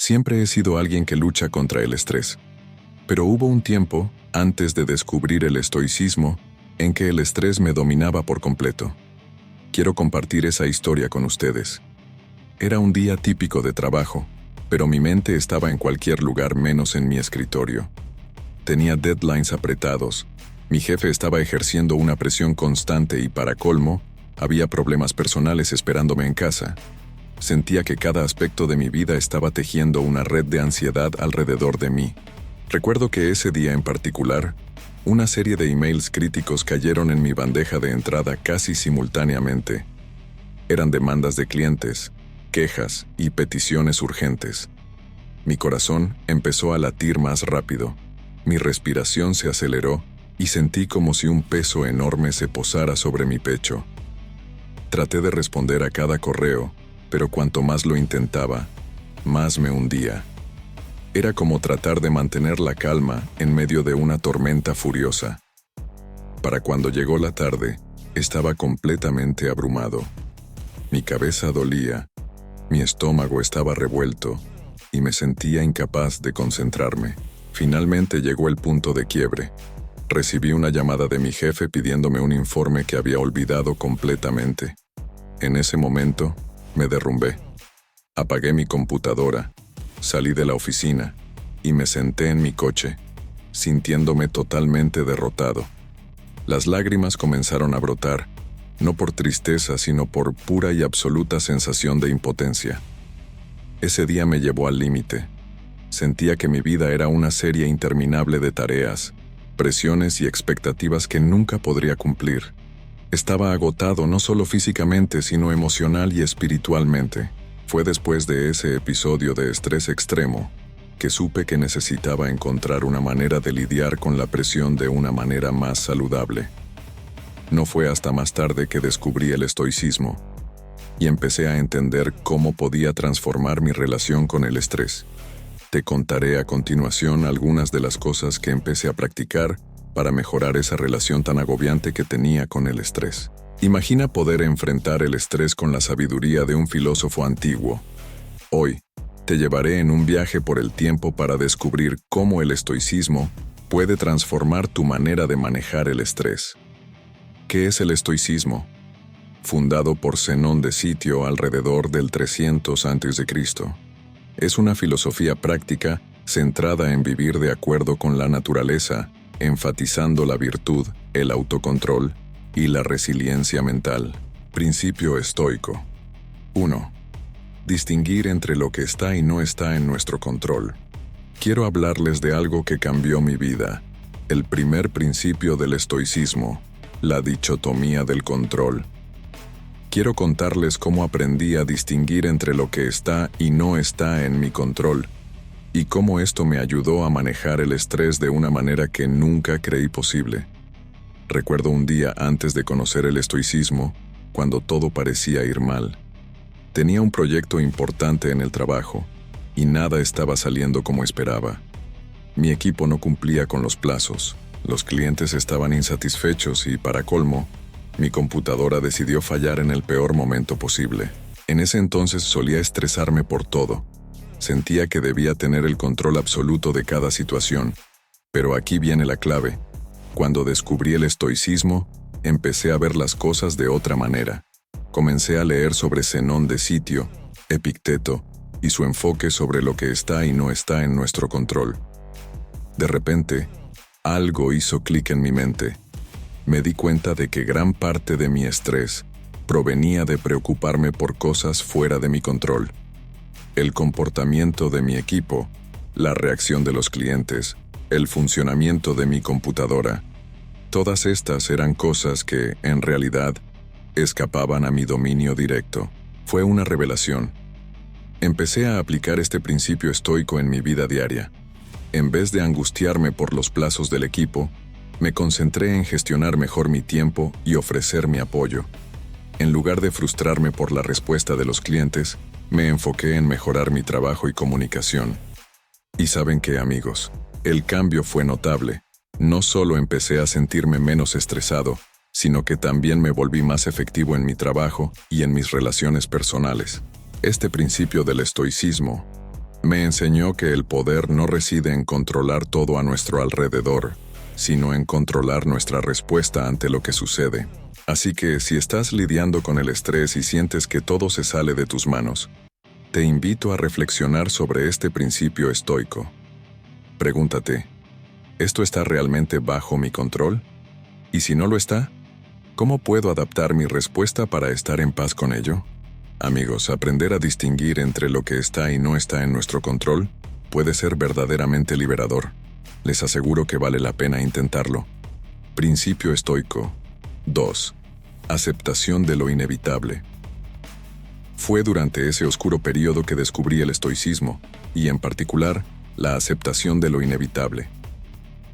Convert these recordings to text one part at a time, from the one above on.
Siempre he sido alguien que lucha contra el estrés. Pero hubo un tiempo, antes de descubrir el estoicismo, en que el estrés me dominaba por completo. Quiero compartir esa historia con ustedes. Era un día típico de trabajo, pero mi mente estaba en cualquier lugar menos en mi escritorio. Tenía deadlines apretados, mi jefe estaba ejerciendo una presión constante y, para colmo, había problemas personales esperándome en casa. Sentía que cada aspecto de mi vida estaba tejiendo una red de ansiedad alrededor de mí. Recuerdo que ese día en particular, una serie de emails críticos cayeron en mi bandeja de entrada casi simultáneamente. Eran demandas de clientes, quejas y peticiones urgentes. Mi corazón empezó a latir más rápido, mi respiración se aceleró y sentí como si un peso enorme se posara sobre mi pecho. Traté de responder a cada correo, pero cuanto más lo intentaba, más me hundía. Era como tratar de mantener la calma en medio de una tormenta furiosa. Para cuando llegó la tarde, estaba completamente abrumado. Mi cabeza dolía, mi estómago estaba revuelto y me sentía incapaz de concentrarme. Finalmente llegó el punto de quiebre. Recibí una llamada de mi jefe pidiéndome un informe que había olvidado completamente. En ese momento, me derrumbé. Apagué mi computadora, salí de la oficina y me senté en mi coche, sintiéndome totalmente derrotado. Las lágrimas comenzaron a brotar, no por tristeza, sino por pura y absoluta sensación de impotencia. Ese día me llevó al límite. Sentía que mi vida era una serie interminable de tareas, presiones y expectativas que nunca podría cumplir. Estaba agotado no solo físicamente, sino emocional y espiritualmente. Fue después de ese episodio de estrés extremo que supe que necesitaba encontrar una manera de lidiar con la presión de una manera más saludable. No fue hasta más tarde que descubrí el estoicismo y empecé a entender cómo podía transformar mi relación con el estrés. Te contaré a continuación algunas de las cosas que empecé a practicar para mejorar esa relación tan agobiante que tenía con el estrés. Imagina poder enfrentar el estrés con la sabiduría de un filósofo antiguo. Hoy, te llevaré en un viaje por el tiempo para descubrir cómo el estoicismo puede transformar tu manera de manejar el estrés. ¿Qué es el estoicismo? Fundado por Zenón de Sitio alrededor del 300 a.C. Es una filosofía práctica centrada en vivir de acuerdo con la naturaleza, enfatizando la virtud, el autocontrol y la resiliencia mental. Principio estoico. 1. Distinguir entre lo que está y no está en nuestro control. Quiero hablarles de algo que cambió mi vida. El primer principio del estoicismo, la dicotomía del control. Quiero contarles cómo aprendí a distinguir entre lo que está y no está en mi control, y cómo esto me ayudó a manejar el estrés de una manera que nunca creí posible. Recuerdo un día antes de conocer el estoicismo, cuando todo parecía ir mal. Tenía un proyecto importante en el trabajo, y nada estaba saliendo como esperaba. Mi equipo no cumplía con los plazos, los clientes estaban insatisfechos y, para colmo, mi computadora decidió fallar en el peor momento posible. En ese entonces solía estresarme por todo. Sentía que debía tener el control absoluto de cada situación. Pero aquí viene la clave. Cuando descubrí el estoicismo, empecé a ver las cosas de otra manera. Comencé a leer sobre Zenón de Sitio, Epicteto, y su enfoque sobre lo que está y no está en nuestro control. De repente, algo hizo clic en mi mente. Me di cuenta de que gran parte de mi estrés provenía de preocuparme por cosas fuera de mi control. El comportamiento de mi equipo, la reacción de los clientes, el funcionamiento de mi computadora. Todas estas eran cosas que, en realidad, escapaban a mi dominio directo. Fue una revelación. Empecé a aplicar este principio estoico en mi vida diaria. En vez de angustiarme por los plazos del equipo, me concentré en gestionar mejor mi tiempo y ofrecer mi apoyo. En lugar de frustrarme por la respuesta de los clientes, me enfoqué en mejorar mi trabajo y comunicación. Y ¿saben qué, amigos? El cambio fue notable. No solo empecé a sentirme menos estresado, sino que también me volví más efectivo en mi trabajo y en mis relaciones personales. Este principio del estoicismo Me enseñó que el poder no reside en controlar todo a nuestro alrededor, sino en controlar nuestra respuesta ante lo que sucede. Así que si estás lidiando con el estrés y sientes que todo se sale de tus manos, te invito a reflexionar sobre este principio estoico. Pregúntate, ¿esto está realmente bajo mi control? Y si no lo está, ¿cómo puedo adaptar mi respuesta para estar en paz con ello? Amigos, aprender a distinguir entre lo que está y no está en nuestro control puede ser verdaderamente liberador. Les aseguro que vale la pena intentarlo. Principio estoico. 2. Aceptación de lo inevitable. Fue durante ese oscuro periodo que descubrí el estoicismo, y en particular, la aceptación de lo inevitable.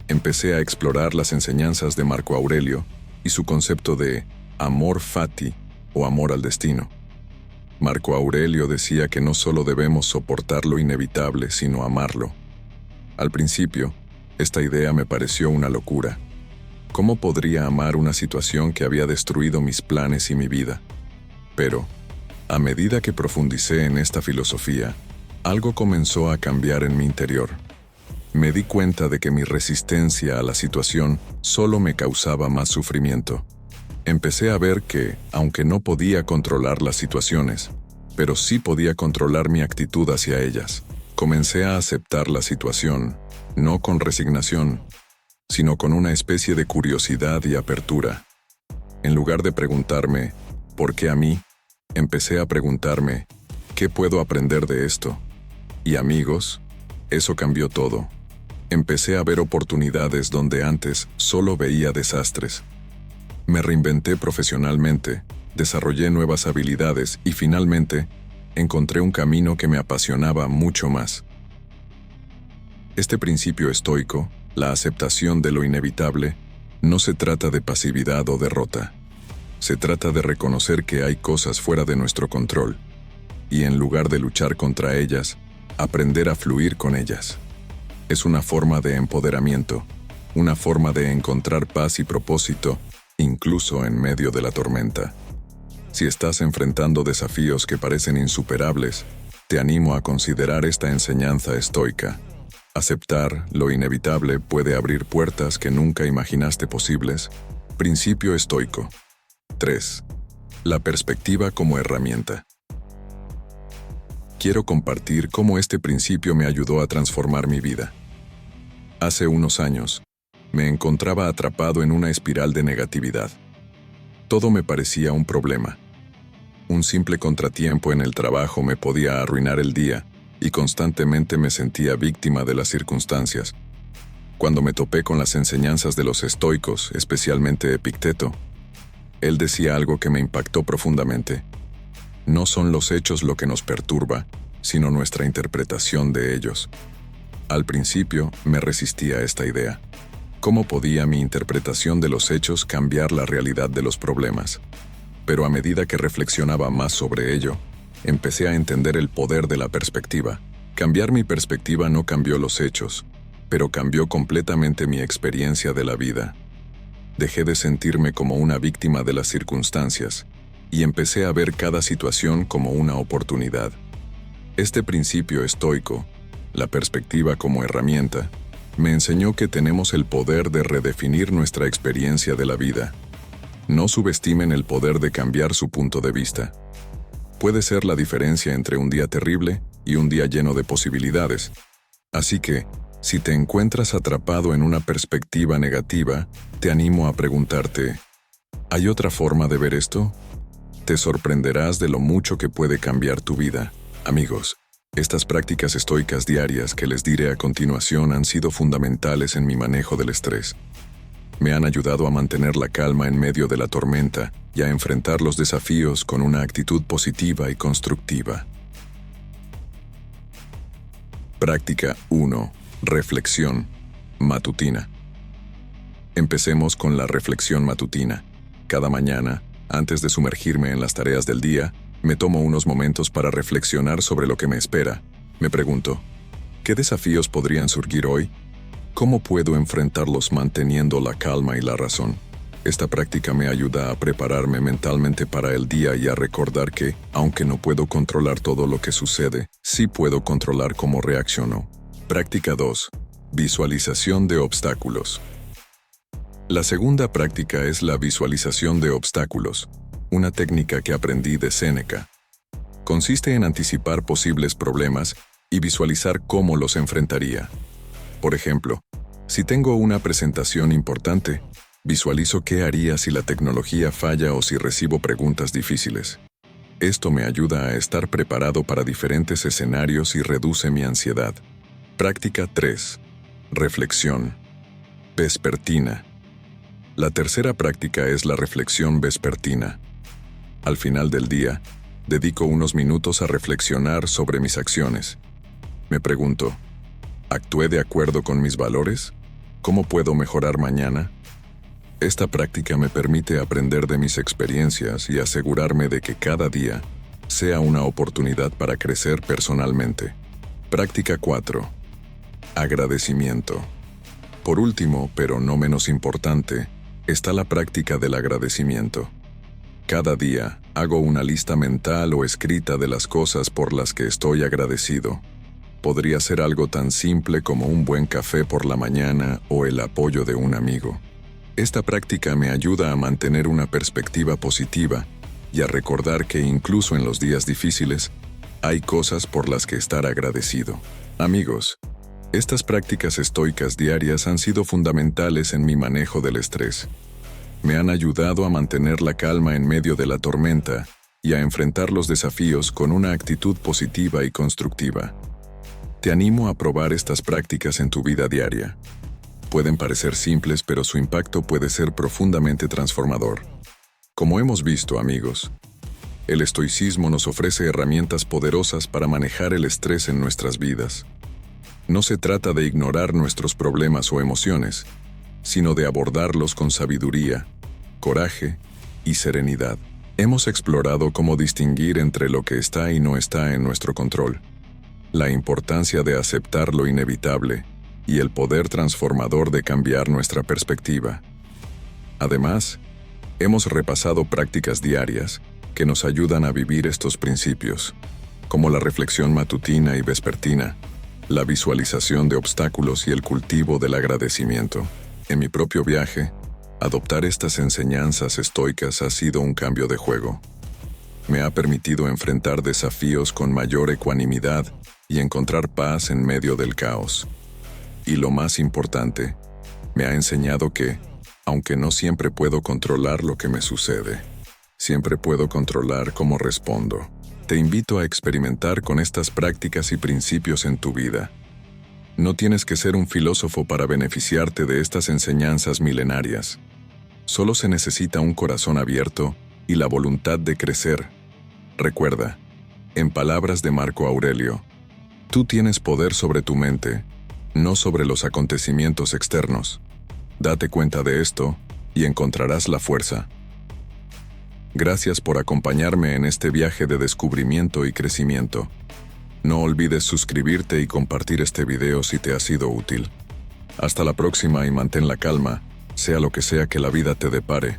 Empecé a explorar las enseñanzas de Marco Aurelio y su concepto de amor fati o amor al destino. Marco Aurelio decía que no solo debemos soportar lo inevitable, sino amarlo. Al principio, esta idea me pareció una locura. ¿Cómo podría amar una situación que había destruido mis planes y mi vida? Pero, a medida que profundicé en esta filosofía, algo comenzó a cambiar en mi interior. Me di cuenta de que mi resistencia a la situación solo me causaba más sufrimiento. Empecé a ver que, aunque no podía controlar las situaciones, pero sí podía controlar mi actitud hacia ellas. Comencé a aceptar la situación, no con resignación, sino con una especie de curiosidad y apertura. En lugar de preguntarme, ¿por qué a mí?, empecé a preguntarme, ¿qué puedo aprender de esto? Y amigos, eso cambió todo. Empecé a ver oportunidades donde antes solo veía desastres. Me reinventé profesionalmente, desarrollé nuevas habilidades y finalmente encontré un camino que me apasionaba mucho más. Este principio estoico, la aceptación de lo inevitable, no se trata de pasividad o derrota. Se trata de reconocer que hay cosas fuera de nuestro control y, en lugar de luchar contra ellas, aprender a fluir con ellas. Es una forma de empoderamiento, una forma de encontrar paz y propósito, incluso en medio de la tormenta. Si estás enfrentando desafíos que parecen insuperables, te animo a considerar esta enseñanza estoica. Aceptar lo inevitable puede abrir puertas que nunca imaginaste posibles. Principio estoico. 3. La perspectiva como herramienta. Quiero compartir cómo este principio me ayudó a transformar mi vida. Hace unos años, me encontraba atrapado en una espiral de negatividad. Todo me parecía un problema. Un simple contratiempo en el trabajo me podía arruinar el día y constantemente me sentía víctima de las circunstancias. Cuando me topé con las enseñanzas de los estoicos, especialmente Epicteto, él decía algo que me impactó profundamente. No son los hechos lo que nos perturba, sino nuestra interpretación de ellos. Al principio, me resistía a esta idea. ¿Cómo podía mi interpretación de los hechos cambiar la realidad de los problemas? Pero a medida que reflexionaba más sobre ello, empecé a entender el poder de la perspectiva. Cambiar mi perspectiva no cambió los hechos, pero cambió completamente mi experiencia de la vida. Dejé de sentirme como una víctima de las circunstancias y empecé a ver cada situación como una oportunidad. Este principio estoico, la perspectiva como herramienta, me enseñó que tenemos el poder de redefinir nuestra experiencia de la vida. No subestimen el poder de cambiar su punto de vista. Puede ser la diferencia entre un día terrible y un día lleno de posibilidades. Así que, si te encuentras atrapado en una perspectiva negativa, te animo a preguntarte, ¿hay otra forma de ver esto? Te sorprenderás de lo mucho que puede cambiar tu vida. Amigos, estas prácticas estoicas diarias que les diré a continuación han sido fundamentales en mi manejo del estrés. Me han ayudado a mantener la calma en medio de la tormenta y a enfrentar los desafíos con una actitud positiva y constructiva. Práctica 1. Reflexión matutina. Empecemos con la reflexión matutina. Cada mañana, antes de sumergirme en las tareas del día, me tomo unos momentos para reflexionar sobre lo que me espera. Me pregunto, ¿qué desafíos podrían surgir hoy? ¿Cómo puedo enfrentarlos manteniendo la calma y la razón? Esta práctica me ayuda a prepararme mentalmente para el día y a recordar que, aunque no puedo controlar todo lo que sucede, sí puedo controlar cómo reacciono. Práctica 2. Visualización de obstáculos. La segunda práctica es la visualización de obstáculos, una técnica que aprendí de Séneca. Consiste en anticipar posibles problemas y visualizar cómo los enfrentaría. Por ejemplo, si tengo una presentación importante, visualizo qué haría si la tecnología falla o si recibo preguntas difíciles. Esto me ayuda a estar preparado para diferentes escenarios y reduce mi ansiedad. Práctica 3. Reflexión vespertina. La tercera práctica es la reflexión vespertina. Al final del día, dedico unos minutos a reflexionar sobre mis acciones. Me pregunto, ¿actué de acuerdo con mis valores? ¿Cómo puedo mejorar mañana? Esta práctica me permite aprender de mis experiencias y asegurarme de que cada día sea una oportunidad para crecer personalmente. Práctica 4. Agradecimiento. Por último, pero no menos importante, está la práctica del agradecimiento. Cada día hago una lista mental o escrita de las cosas por las que estoy agradecido. Podría ser algo tan simple como un buen café por la mañana o el apoyo de un amigo. Esta práctica me ayuda a mantener una perspectiva positiva y a recordar que incluso en los días difíciles, hay cosas por las que estar agradecido. Amigos, estas prácticas estoicas diarias han sido fundamentales en mi manejo del estrés. Me han ayudado a mantener la calma en medio de la tormenta y a enfrentar los desafíos con una actitud positiva y constructiva. Te animo a probar estas prácticas en tu vida diaria. Pueden parecer simples, pero su impacto puede ser profundamente transformador. Como hemos visto, amigos, el estoicismo nos ofrece herramientas poderosas para manejar el estrés en nuestras vidas. No se trata de ignorar nuestros problemas o emociones, sino de abordarlos con sabiduría, coraje y serenidad. Hemos explorado cómo distinguir entre lo que está y no está en nuestro control, la importancia de aceptar lo inevitable y el poder transformador de cambiar nuestra perspectiva. Además, hemos repasado prácticas diarias que nos ayudan a vivir estos principios, como la reflexión matutina y vespertina, la visualización de obstáculos y el cultivo del agradecimiento. En mi propio viaje, adoptar estas enseñanzas estoicas ha sido un cambio de juego. Me ha permitido enfrentar desafíos con mayor ecuanimidad y encontrar paz en medio del caos. Y lo más importante, me ha enseñado que, aunque no siempre puedo controlar lo que me sucede, siempre puedo controlar cómo respondo. Te invito a experimentar con estas prácticas y principios en tu vida. No tienes que ser un filósofo para beneficiarte de estas enseñanzas milenarias. Solo se necesita un corazón abierto y la voluntad de crecer. Recuerda, en palabras de Marco Aurelio, tú tienes poder sobre tu mente, no sobre los acontecimientos externos. Date cuenta de esto y encontrarás la fuerza. Gracias por acompañarme en este viaje de descubrimiento y crecimiento. No olvides suscribirte y compartir este video si te ha sido útil. Hasta la próxima y mantén la calma, sea lo que sea que la vida te depare.